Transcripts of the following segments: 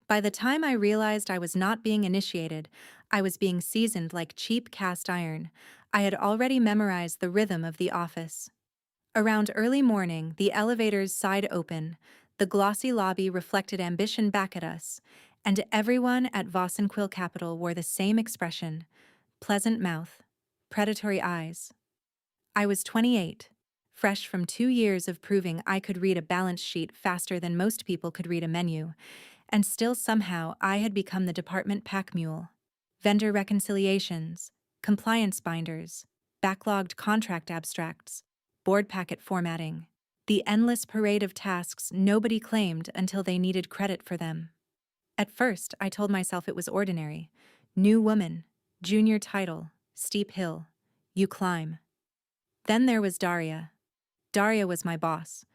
By the time I realized I was not being initiated, I was being seasoned like cheap cast iron. I had already memorized the rhythm of the office. Around early morning, the elevators sighed open, the glossy lobby reflected ambition back at us, and everyone at Voss and Quill Capital wore the same expression: pleasant mouth, predatory eyes. I was 28, fresh from 2 years of proving I could read a balance sheet faster than most people could read a menu, and still somehow I had become the department pack mule. Vendor reconciliations, compliance binders, backlogged contract abstracts, board packet formatting. The endless parade of tasks nobody claimed until they needed credit for them. At first, I told myself it was ordinary. New woman, junior title, steep hill. You climb. Then there was Daria. Daria was my boss.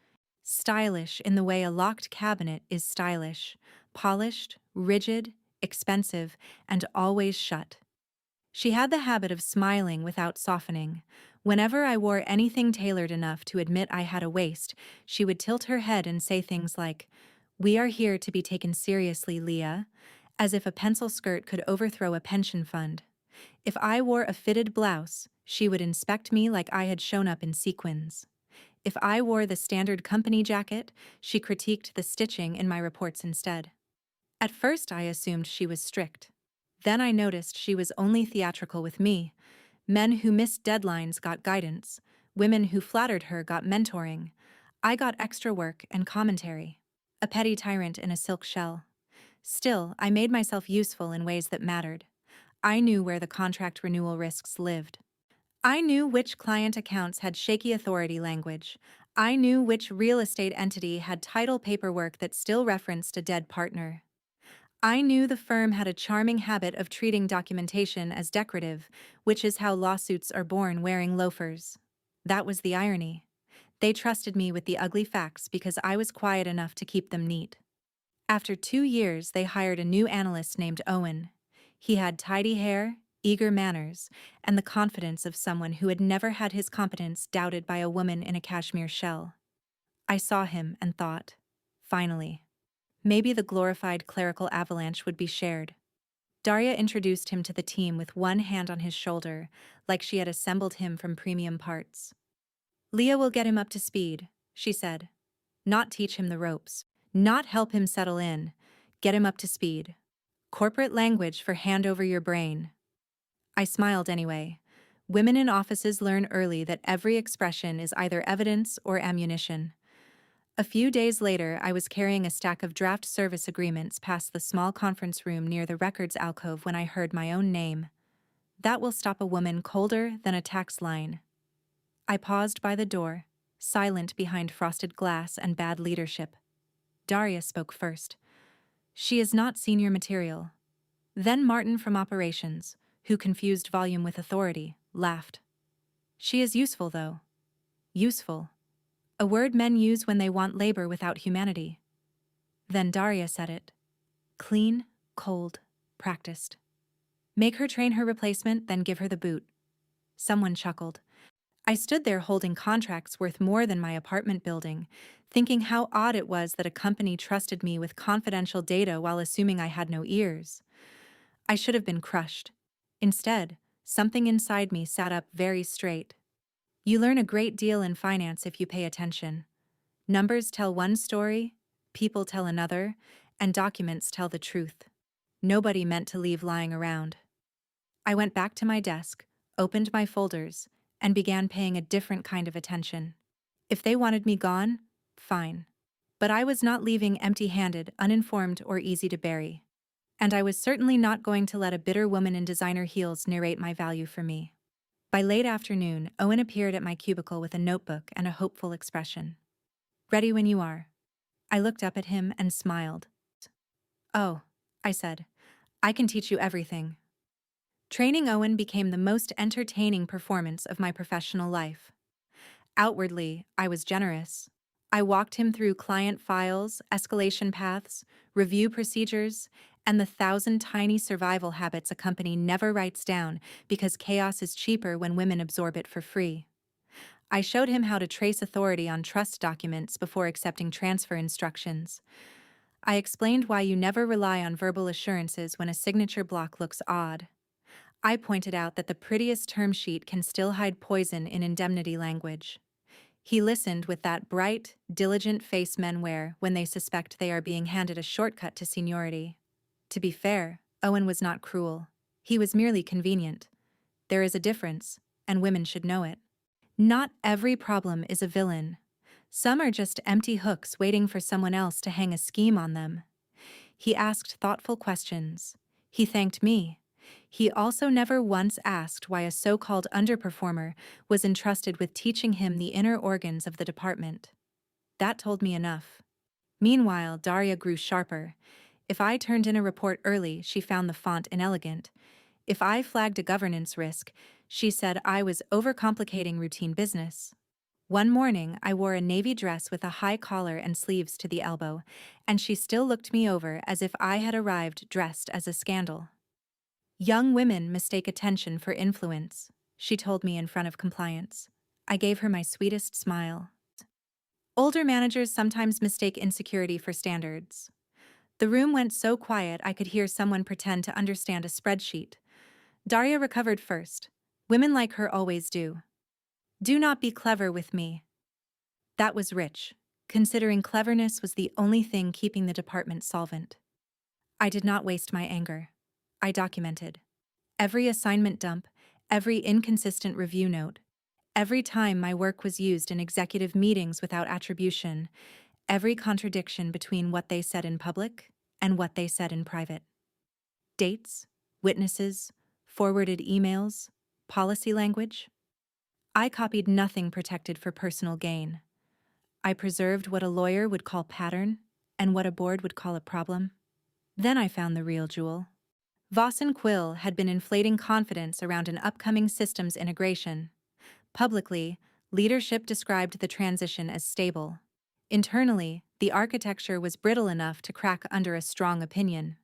Stylish in the way a locked cabinet is stylish, polished, rigid, expensive, and always shut. She had the habit of smiling without softening. Whenever I wore anything tailored enough to admit I had a waist, she would tilt her head and say things like, "We are here to be taken seriously, Leah," as if a pencil skirt could overthrow a pension fund. If I wore a fitted blouse, she would inspect me like I had shown up in sequins. If I wore the standard company jacket, she critiqued the stitching in my reports instead. At first, I assumed she was strict. Then I noticed she was only theatrical with me. Men who missed deadlines got guidance. Women who flattered her got mentoring. I got extra work and commentary. A petty tyrant in a silk shell. Still, I made myself useful in ways that mattered. I knew where the contract renewal risks lived. I knew which client accounts had shaky authority language. I knew which real estate entity had title paperwork that still referenced a dead partner. I knew the firm had a charming habit of treating documentation as decorative, which is how lawsuits are born wearing loafers. That was the irony. They trusted me with the ugly facts because I was quiet enough to keep them neat. After 2 years, they hired a new analyst named Owen. He had tidy hair, eager manners, and the confidence of someone who had never had his competence doubted by a woman in a cashmere shell. I saw him and thought, finally. Maybe the glorified clerical avalanche would be shared. Daria introduced him to the team with one hand on his shoulder, like she had assembled him from premium parts. "Leah will get him up to speed," she said. "Not teach him the ropes. Not help him settle in. Get him up to speed. Corporate language for hand over your brain." I smiled anyway. Women in offices learn early that every expression is either evidence or ammunition. A few days later, I was carrying a stack of draft service agreements past the small conference room near the records alcove when I heard my own name. That will stop a woman colder than a tax line. I paused by the door, silent behind frosted glass and bad leadership. Daria spoke first. "She is not senior material." Then Martin from operations, who confused volume with authority, laughed. "She is useful, though." Useful. A word men use when they want labor without humanity. Then Daria said it. Clean, cold, practiced. Make her train her replacement, then give her the boot. Someone chuckled. I stood there holding contracts worth more than my apartment building, thinking how odd it was that a company trusted me with confidential data while assuming I had no ears. I should have been crushed. Instead, something inside me sat up very straight. You learn a great deal in finance if you pay attention. Numbers tell one story, people tell another, and documents tell the truth. Nobody meant to leave lying around. I went back to my desk, opened my folders, and began paying a different kind of attention. If they wanted me gone, fine. But I was not leaving empty-handed, uninformed, or easy to bury. And I was certainly not going to let a bitter woman in designer heels narrate my value for me. By late afternoon, Owen appeared at my cubicle with a notebook and a hopeful expression. "Ready when you are." I looked up at him and smiled. "Oh," I said, "I can teach you everything." Training Owen became the most entertaining performance of my professional life. Outwardly, I was generous. I walked him through client files, escalation paths, review procedures, and the 1,000 tiny survival habits a company never writes down because chaos is cheaper when women absorb it for free. I showed him how to trace authority on trust documents before accepting transfer instructions. I explained why you never rely on verbal assurances when a signature block looks odd. I pointed out that the prettiest term sheet can still hide poison in indemnity language. He listened with that bright, diligent face men wear when they suspect they are being handed a shortcut to seniority. To be fair, Owen was not cruel. He was merely convenient. There is a difference, and women should know it. Not every problem is a villain. Some are just empty hooks waiting for someone else to hang a scheme on them. He asked thoughtful questions. He thanked me. He also never once asked why a so-called underperformer was entrusted with teaching him the inner organs of the department. That told me enough. Meanwhile, Daria grew sharper. If I turned in a report early, she found the font inelegant. If I flagged a governance risk, she said I was overcomplicating routine business. One morning, I wore a navy dress with a high collar and sleeves to the elbow, and she still looked me over as if I had arrived dressed as a scandal. Young women mistake attention for influence, she told me in front of compliance. I gave her my sweetest smile. Older managers sometimes mistake insecurity for standards. The room went so quiet I could hear someone pretend to understand a spreadsheet. Daria recovered first. Women like her always do. Do not be clever with me. That was rich, considering cleverness was the only thing keeping the department solvent. I did not waste my anger. I documented every assignment dump, every inconsistent review note, every time my work was used in executive meetings without attribution, every contradiction between what they said in public and what they said in private. Dates, witnesses, forwarded emails, policy language. I copied nothing protected for personal gain. I preserved what a lawyer would call pattern and what a board would call a problem. Then I found the real jewel. Voss and Quill had been inflating confidence around an upcoming systems integration. Publicly, leadership described the transition as stable. Internally, the architecture was brittle enough to crack under a strong opinion.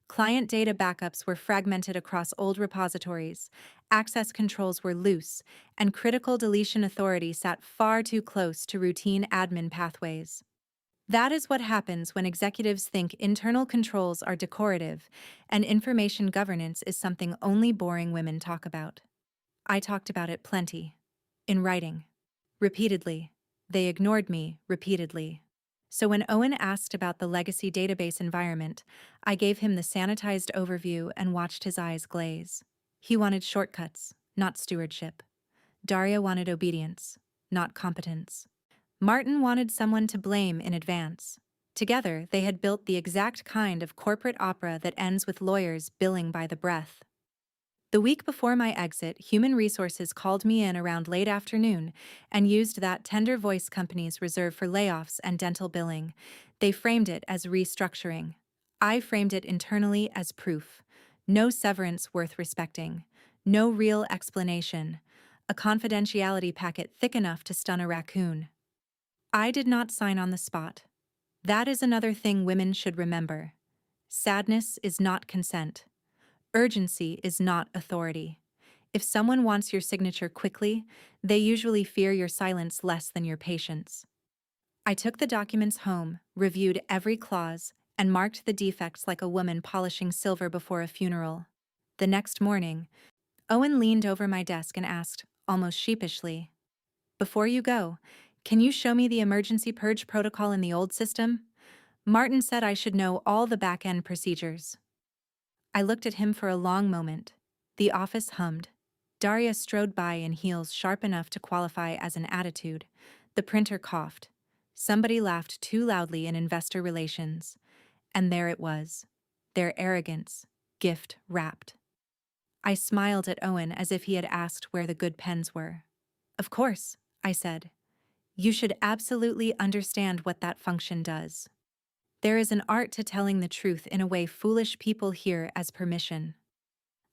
Client data backups were fragmented across old repositories, access controls were loose, and critical deletion authority sat far too close to routine admin pathways. That is what happens when executives think internal controls are decorative and information governance is something only boring women talk about. I talked about it plenty. In writing. Repeatedly. They ignored me repeatedly. So when Owen asked about the legacy database environment, I gave him the sanitized overview and watched his eyes glaze. He wanted shortcuts, not stewardship. Daria wanted obedience, not competence. Martin wanted someone to blame in advance. Together, they had built the exact kind of corporate opera that ends with lawyers billing by the breath. The week before my exit, Human Resources called me in around late afternoon and used that tender voice companies reserve for layoffs and dental billing. They framed it as restructuring. I framed it internally as proof. No severance worth respecting. No real explanation. A confidentiality packet thick enough to stun a raccoon. I did not sign on the spot. That is another thing women should remember. Sadness is not consent. Urgency is not authority. If someone wants your signature quickly, they usually fear your silence less than your patience. I took the documents home, reviewed every clause, and marked the defects like a woman polishing silver before a funeral. The next morning, Owen leaned over my desk and asked, almost sheepishly, "Before you go, can you show me the emergency purge protocol in the old system? Martin said I should know all the back-end procedures." I looked at him for a long moment. The office hummed. Daria strode by in heels sharp enough to qualify as an attitude. The printer coughed. Somebody laughed too loudly in investor relations. And there it was. Their arrogance, gift wrapped. I smiled at Owen as if he had asked where the good pens were. "Of course," I said. "You should absolutely understand what that function does. There is an art to telling the truth in a way foolish people hear as permission."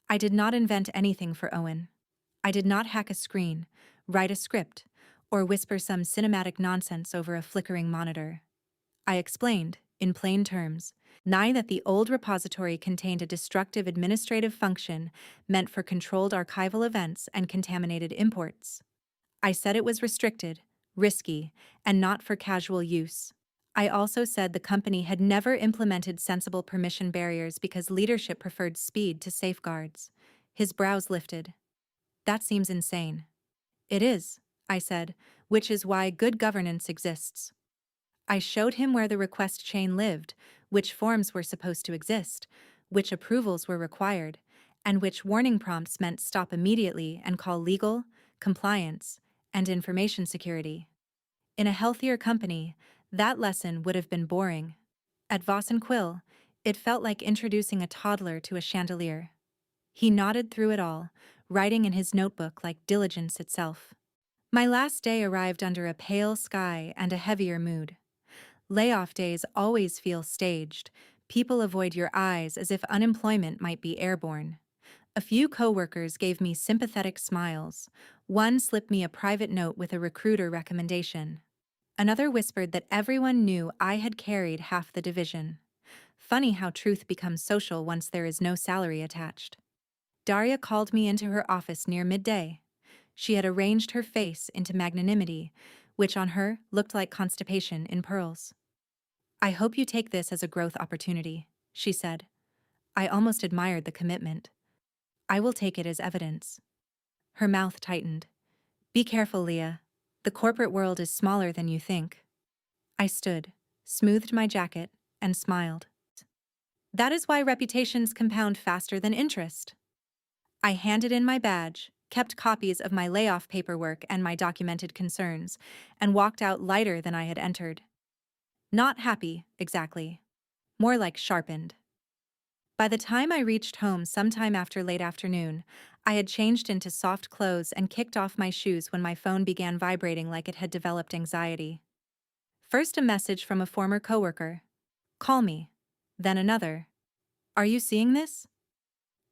I did not invent anything for Owen. I did not hack a screen, write a script, or whisper some cinematic nonsense over a flickering monitor. I explained, in plain terms, that the old repository contained a destructive administrative function meant for controlled archival events and contaminated imports. I said it was restricted, risky, and not for casual use. I also said the company had never implemented sensible permission barriers because leadership preferred speed to safeguards. His brows lifted. That seems insane. It is, I said, which is why good governance exists. I showed him where the request chain lived, which forms were supposed to exist, which approvals were required, and which warning prompts meant stop immediately and call legal, compliance, and information security. In a healthier company, that lesson would have been boring. At Voss and Quill, it felt like introducing a toddler to a chandelier. He nodded through it all, writing in his notebook like diligence itself. My last day arrived under a pale sky and a heavier mood. Layoff days always feel staged. People avoid your eyes as if unemployment might be airborne. A few coworkers gave me sympathetic smiles. One slipped me a private note with a recruiter recommendation. Another whispered that everyone knew I had carried half the division. Funny how truth becomes social once there is no salary attached. Daria called me into her office near midday. She had arranged her face into magnanimity, which on her looked like constipation in pearls. I hope you take this as a growth opportunity, she said. I almost admired the commitment. I will take it as evidence. Her mouth tightened. Be careful, Leah. The corporate world is smaller than you think. I stood, smoothed my jacket, and smiled. That is why reputations compound faster than interest. I handed in my badge, kept copies of my layoff paperwork and my documented concerns, and walked out lighter than I had entered. Not happy, exactly. More like sharpened. By the time I reached home sometime after late afternoon, I had changed into soft clothes and kicked off my shoes when my phone began vibrating like it had developed anxiety. First a message from a former coworker. Call me. Then another. Are you seeing this?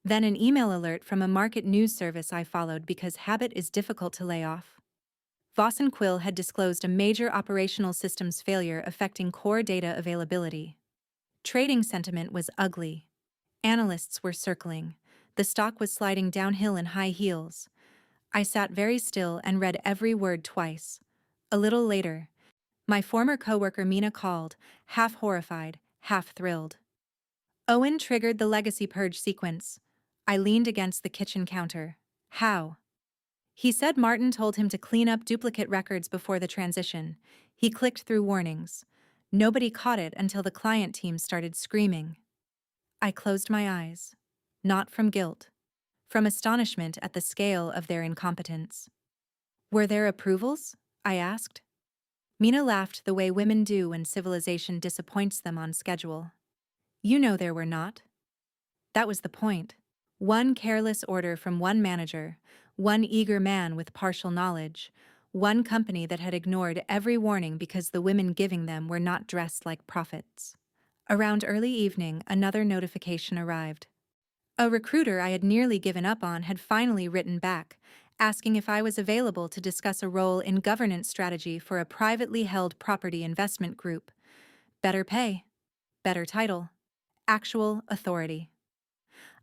Then an email alert from a market news service I followed because habit is difficult to lay off. Voss and Quill had disclosed a major operational systems failure affecting core data availability. Trading sentiment was ugly. Analysts were circling. The stock was sliding downhill in high heels. I sat very still and read every word twice. A little later, my former coworker Mina called, half horrified, half thrilled. Owen triggered the legacy purge sequence. I leaned against the kitchen counter. How? He said Martin told him to clean up duplicate records before the transition. He clicked through warnings. Nobody caught it until the client team started screaming. I closed my eyes. Not from guilt. From astonishment at the scale of their incompetence. Were there approvals? I asked. Mina laughed the way women do when civilization disappoints them on schedule. You know there were not. That was the point. One careless order from one manager, one eager man with partial knowledge, one company that had ignored every warning because the women giving them were not dressed like prophets. Around early evening, another notification arrived. A recruiter I had nearly given up on had finally written back, asking if I was available to discuss a role in governance strategy for a privately held property investment group. Better pay, better title, actual authority.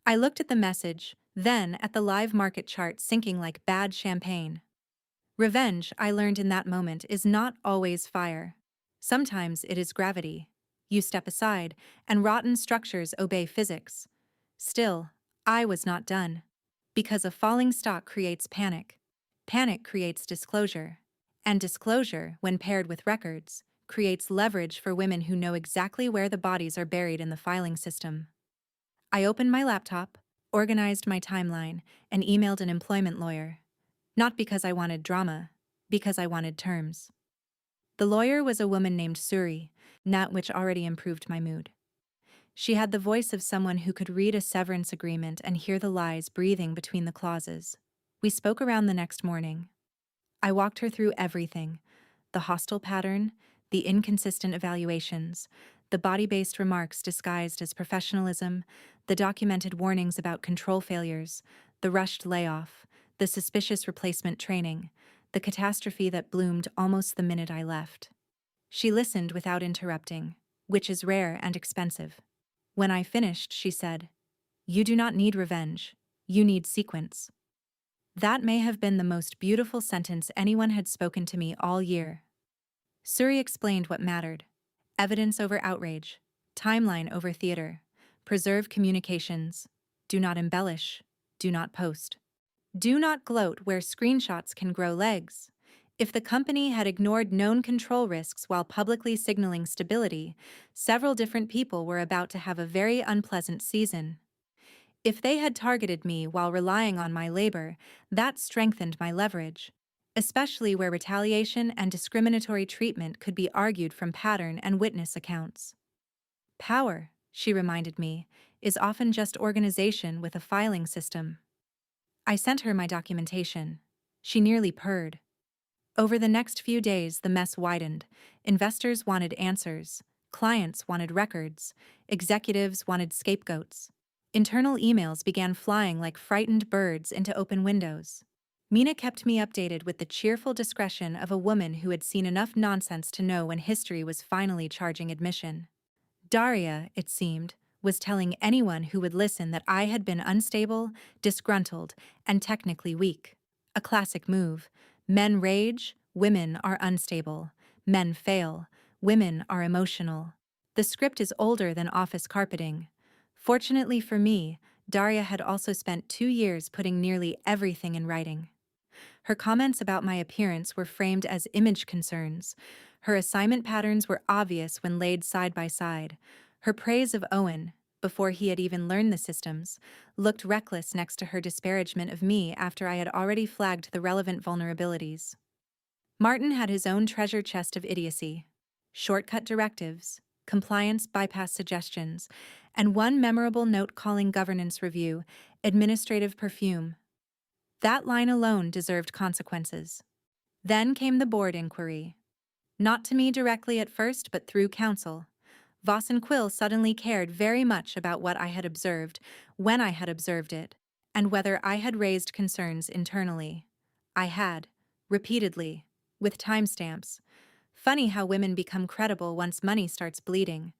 I looked at the message, then at the live market chart sinking like bad champagne. Revenge, I learned in that moment, is not always fire. Sometimes it is gravity. You step aside, and rotten structures obey physics. Still, I was not done. Because a falling stock creates panic. Panic creates disclosure. And disclosure, when paired with records, creates leverage for women who know exactly where the bodies are buried in the filing system. I opened my laptop, organized my timeline, and emailed an employment lawyer. Not because I wanted drama, because I wanted terms. The lawyer was a woman named Suri, that which already improved my mood. She had the voice of someone who could read a severance agreement and hear the lies breathing between the clauses. We spoke around the next morning. I walked her through everything: the hostile pattern, the inconsistent evaluations, the body-based remarks disguised as professionalism, the documented warnings about control failures, the rushed layoff, the suspicious replacement training, the catastrophe that bloomed almost the minute I left. She listened without interrupting, which is rare and expensive. When I finished, she said, "You do not need revenge. You need sequence." That may have been the most beautiful sentence anyone had spoken to me all year. Suri explained what mattered. Evidence over outrage. Timeline over theater. Preserve communications. Do not embellish. Do not post. Do not gloat where screenshots can grow legs. If the company had ignored known control risks while publicly signaling stability, several different people were about to have a very unpleasant season. If they had targeted me while relying on my labor, that strengthened my leverage, especially where retaliation and discriminatory treatment could be argued from pattern and witness accounts. Power, she reminded me, is often just organization with a filing system. I sent her my documentation. She nearly purred. Over the next few days, the mess widened. Investors wanted answers. Clients wanted records. Executives wanted scapegoats. Internal emails began flying like frightened birds into open windows. Mina kept me updated with the cheerful discretion of a woman who had seen enough nonsense to know when history was finally charging admission. Daria, it seemed, was telling anyone who would listen that I had been unstable, disgruntled, and technically weak. A classic move. Men rage, women are unstable. Men fail, women are emotional. The script is older than office carpeting. Fortunately for me, Daria had also spent 2 years putting nearly everything in writing. Her comments about my appearance were framed as image concerns. Her assignment patterns were obvious when laid side by side. Her praise of Owen, before he had even learned the systems, looked reckless next to her disparagement of me after I had already flagged the relevant vulnerabilities. Martin had his own treasure chest of idiocy. Shortcut directives, compliance bypass suggestions, and one memorable note calling governance review, administrative perfume. That line alone deserved consequences. Then came the board inquiry. Not to me directly at first, but through counsel. Voss and Quill suddenly cared very much about what I had observed, when I had observed it, and whether I had raised concerns internally. I had, repeatedly, with timestamps. Funny how women become credible once money starts bleeding.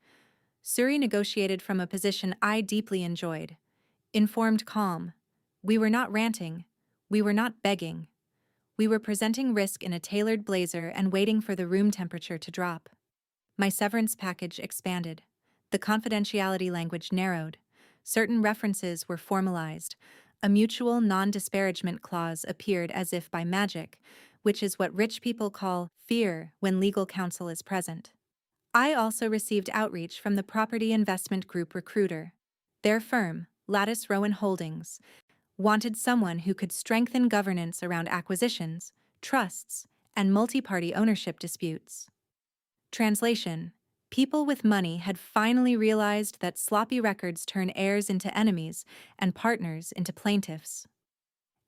Suri negotiated from a position I deeply enjoyed. Informed calm. We were not ranting. We were not begging. We were presenting risk in a tailored blazer and waiting for the room temperature to drop. My severance package expanded. The confidentiality language narrowed. Certain references were formalized. A mutual non-disparagement clause appeared as if by magic, which is what rich people call fear when legal counsel is present. I also received outreach from the property investment group recruiter. Their firm, Lattice Rowan Holdings, wanted someone who could strengthen governance around acquisitions, trusts, and multi-party ownership disputes. Translation: people with money had finally realized that sloppy records turn heirs into enemies and partners into plaintiffs.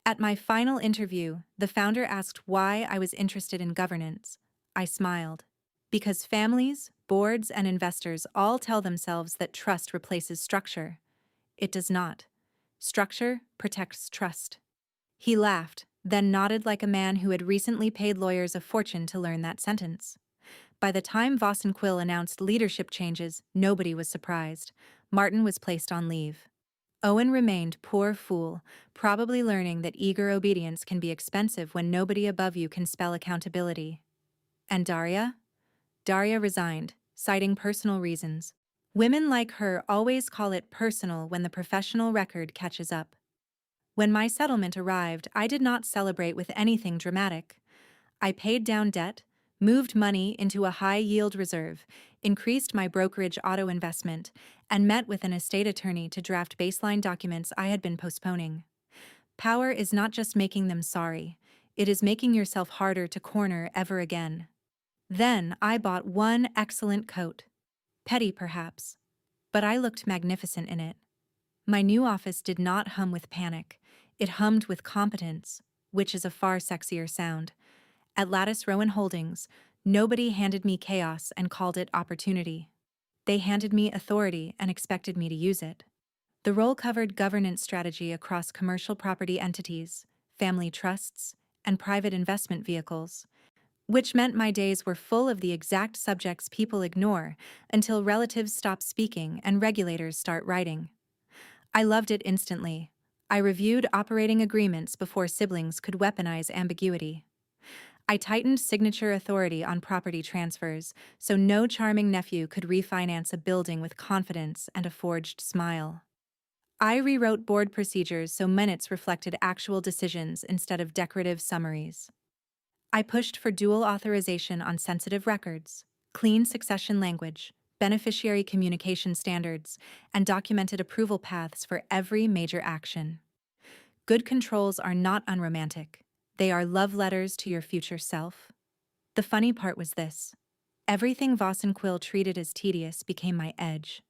At my final interview, the founder asked why I was interested in governance. I smiled. Because families, boards, and investors all tell themselves that trust replaces structure. It does not. Structure protects trust. He laughed, then nodded like a man who had recently paid lawyers a fortune to learn that sentence. By the time Voss and Quill announced leadership changes, nobody was surprised. Martin was placed on leave. Owen remained poor fool, probably learning that eager obedience can be expensive when nobody above you can spell accountability. And Daria? Daria resigned, citing personal reasons. Women like her always call it personal when the professional record catches up. When my settlement arrived, I did not celebrate with anything dramatic. I paid down debt, moved money into a high-yield reserve, increased my brokerage auto investment, and met with an estate attorney to draft baseline documents I had been postponing. Power is not just making them sorry, it is making yourself harder to corner ever again. Then I bought one excellent coat. Petty, perhaps, but I looked magnificent in it. My new office did not hum with panic. It hummed with competence, which is a far sexier sound. At Lattice Rowan Holdings, nobody handed me chaos and called it opportunity. They handed me authority and expected me to use it. The role covered governance strategy across commercial property entities, family trusts, and private investment vehicles, which meant my days were full of the exact subjects people ignore until relatives stop speaking and regulators start writing. I loved it instantly. I reviewed operating agreements before siblings could weaponize ambiguity. I tightened signature authority on property transfers, so no charming nephew could refinance a building with confidence and a forged smile. I rewrote board procedures so minutes reflected actual decisions instead of decorative summaries. I pushed for dual authorization on sensitive records, clean succession language, beneficiary communication standards, and documented approval paths for every major action. Good controls are not unromantic. They are love letters to your future self. The funny part was this. Everything Voss and Quill treated as tedious became my edge.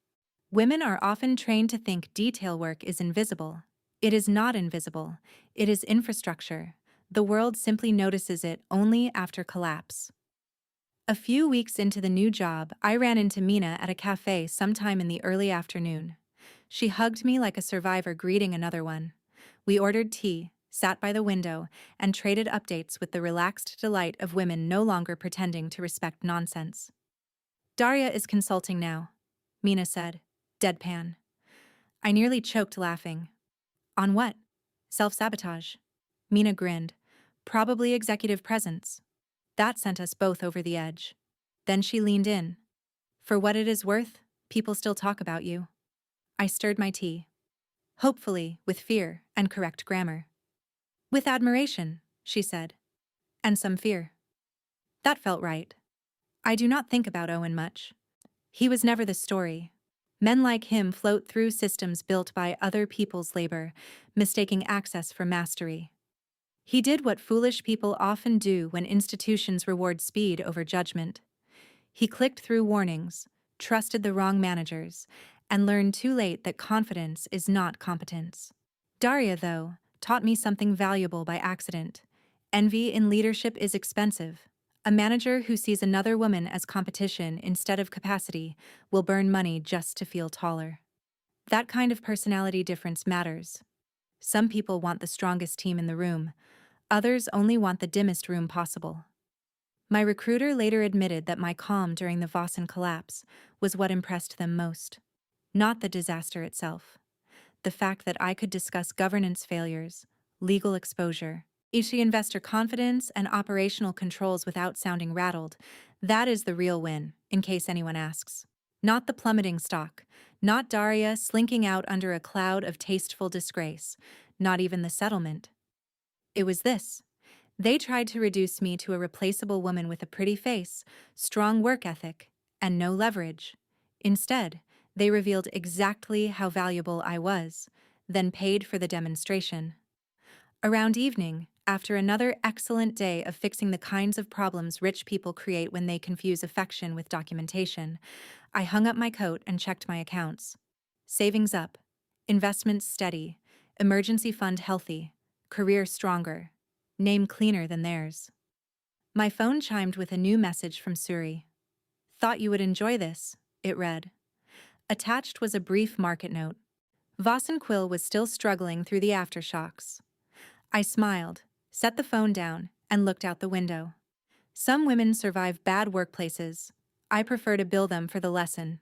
Women are often trained to think detail work is invisible. It is not invisible. It is infrastructure. The world simply notices it only after collapse. A few weeks into the new job, I ran into Mina at a cafe sometime in the early afternoon. She hugged me like a survivor greeting another one. We ordered tea, sat by the window, and traded updates with the relaxed delight of women no longer pretending to respect nonsense. Daria is consulting now, Mina said, deadpan. I nearly choked laughing. On what? Self-sabotage. Mina grinned. Probably executive presence. That sent us both over the edge. Then she leaned in. For what it is worth, people still talk about you. I stirred my tea. Hopefully, with fear and correct grammar. With admiration, she said. And some fear. That felt right. I do not think about Owen much. He was never the story. Men like him float through systems built by other people's labor, mistaking access for mastery. He did what foolish people often do when institutions reward speed over judgment. He clicked through warnings, trusted the wrong managers, and learned too late that confidence is not competence. Daria, though, taught me something valuable by accident. Envy in leadership is expensive. A manager who sees another woman as competition instead of capacity will burn money just to feel taller. That kind of personality difference matters. Some people want the strongest team in the room. Others only want the dimmest room possible. My recruiter later admitted that my calm during the Vossen collapse was what impressed them most. Not the disaster itself. The fact that I could discuss governance failures, legal exposure, issue investor confidence, and operational controls without sounding rattled, that is the real win, in case anyone asks. Not the plummeting stock, not Daria slinking out under a cloud of tasteful disgrace, not even the settlement. It was this. They tried to reduce me to a replaceable woman with a pretty face, strong work ethic, and no leverage. Instead, they revealed exactly how valuable I was, then paid for the demonstration. Around evening, after another excellent day of fixing the kinds of problems rich people create when they confuse affection with documentation, I hung up my coat and checked my accounts. Savings up, investments steady, emergency fund healthy, career stronger, name cleaner than theirs. My phone chimed with a new message from Suri. Thought you would enjoy this, it read. Attached was a brief market note. Voss and Quill was still struggling through the aftershocks. I smiled, set the phone down, and looked out the window. Some women survive bad workplaces. I prefer to bill them for the lesson.